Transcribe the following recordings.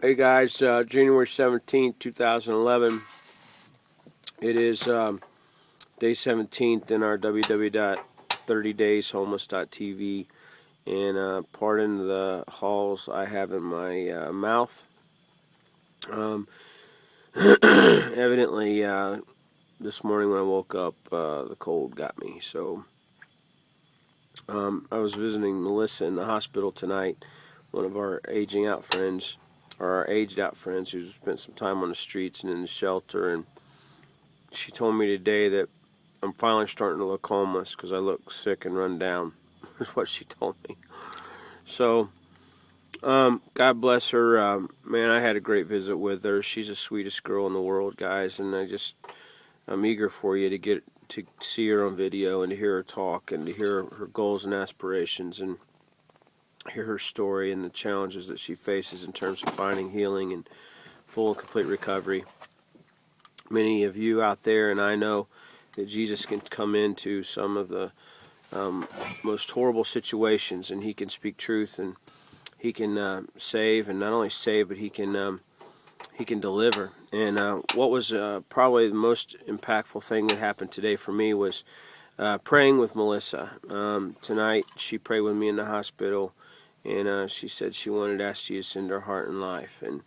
Hey guys, January 17th, 2011. It is day 17th in our www.30dayshomeless.tv. And pardon the halls I have in my mouth. Evidently, this morning when I woke up, the cold got me. So I was visiting Melissa in the hospital tonight, one of our aging out friends, or our aged out friends who spent some time on the streets and in the shelter. And she told me today that I'm finally starting to look homeless because I look sick and run down. Is what she told me. So, God bless her. Man, I had a great visit with her. She's the sweetest girl in the world, guys. And I'm eager for you to get to see her on video and to hear her talk and to hear her goals and aspirations and hear her story and the challenges that she faces in terms of finding healing and full and complete recovery. Many of you out there, and I know that Jesus can come into some of the most horrible situations, and He can speak truth, and He can save, and not only save, but He can deliver. And what was probably the most impactful thing that happened today for me was praying with Melissa. Tonight, she prayed with me in the hospital, and she said she wanted to ask Jesus into her heart and life. And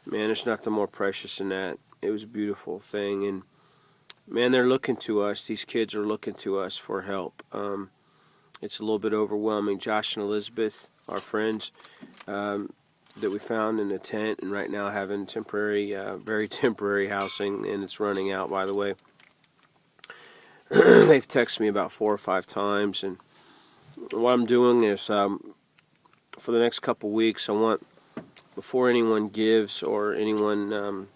man, there's nothing more precious than that. It was a beautiful thing, and man, they're looking to us. These kids are looking to us for help. It's a little bit overwhelming. Josh and Elizabeth, our friends that we found in a tent, and right now having temporary, very temporary housing, and it's running out, by the way. They've texted me about 4 or 5 times, and what I'm doing is for the next couple weeks, I want, before anyone gives or anyone,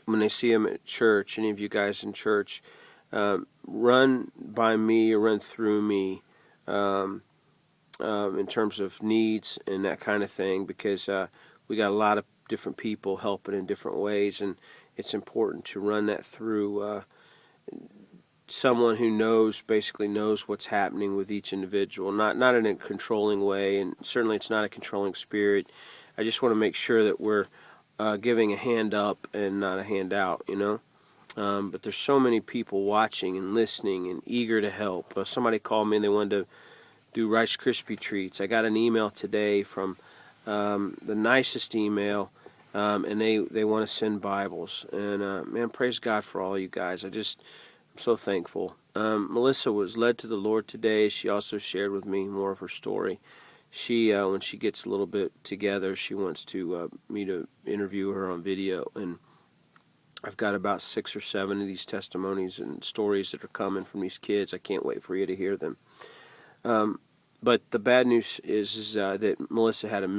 when they see them at church, any of you guys in church, run by me or run through me in terms of needs and that kind of thing, because we got a lot of different people helping in different ways, and it's important to run that through someone who basically knows what's happening with each individual, not in a controlling way, and certainly it's not a controlling spirit. I just want to make sure that we're giving a hand up and not a hand out, you know. But there's so many people watching and listening and eager to help. Somebody called me and they wanted to do Rice Krispie treats. I got an email today from the nicest email, and they want to send Bibles. And man, praise God for all you guys. I'm so thankful. Melissa was led to the Lord today. She also shared with me more of her story. She, when she gets a little bit together, she wants me to interview her on video, and I've got about 6 or 7 of these testimonies and stories that are coming from these kids. I can't wait for you to hear them. But the bad news is that Melissa had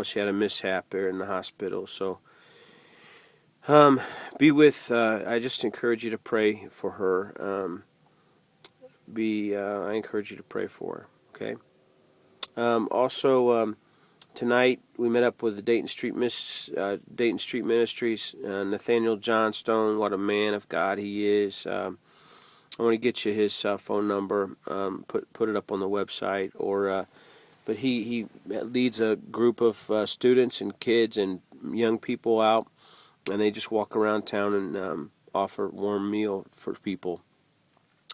she had a mishap there in the hospital. So I just encourage you to pray for her. I encourage you to pray for her, okay? Also, tonight we met up with the Dayton Street Ministries. Nathaniel Johnstone, what a man of God he is. I want to get you his phone number. Put it up on the website. But he leads a group of students and kids and young people out, and they just walk around town and offer warm meal for people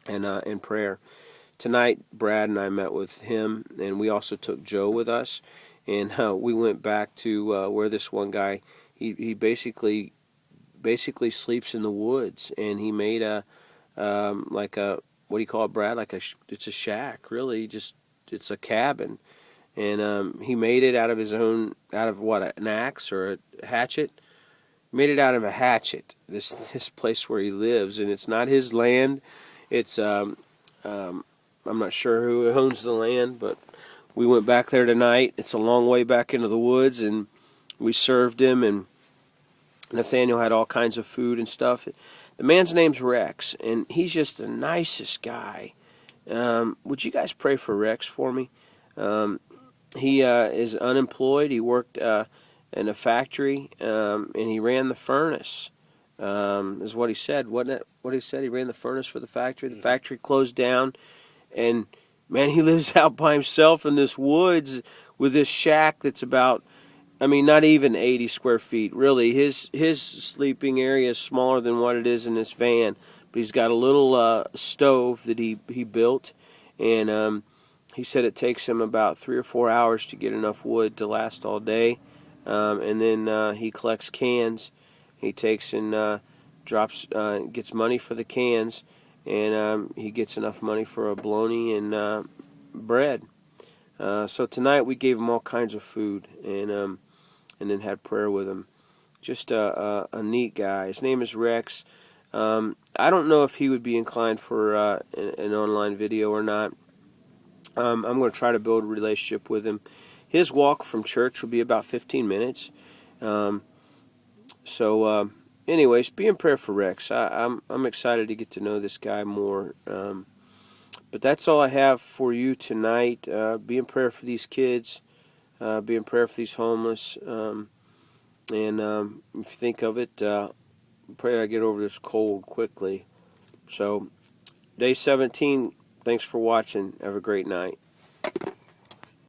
and prayer. Tonight, Brad and I met with him, and we also took Joe with us, and we went back to where this one guy, he basically sleeps in the woods, and he made what do you call it, Brad? It's a shack, really. It's a cabin, and he made it out of what, an axe or a hatchet. Made it out of a hatchet. This place where he lives, and it's not his land. It's I'm not sure who owns the land, but we went back there tonight. It's a long way back into the woods, and we served him, and Nathaniel had all kinds of food and stuff. The man's name's Rex, and he's just the nicest guy. Would you guys pray for Rex for me? He is unemployed. He worked in a factory, and he ran the furnace, is what he said. Wasn't it what he said? He ran the furnace for the factory. The factory closed down, and Man, he lives out by himself in this woods with this shack that's about, I mean, not even 80 square feet. Really, his sleeping area is smaller than what it is in this van. But he's got a little stove that he built, and he said it takes him about 3 or 4 hours to get enough wood to last all day. And then he collects cans. He takes and gets money for the cans, and he gets enough money for a bologna and bread. So tonight we gave him all kinds of food, and then had prayer with him. Just a neat guy. His name is Rex. I don't know if he would be inclined for an online video or not. I'm going to try to build a relationship with him. His walk from church will be about 15 minutes. Anyways, be in prayer for Rex. I'm excited to get to know this guy more. But that's all I have for you tonight. Be in prayer for these kids. Be in prayer for these homeless. And if you think of it, pray I get over this cold quickly. So, day 17, thanks for watching. Have a great night.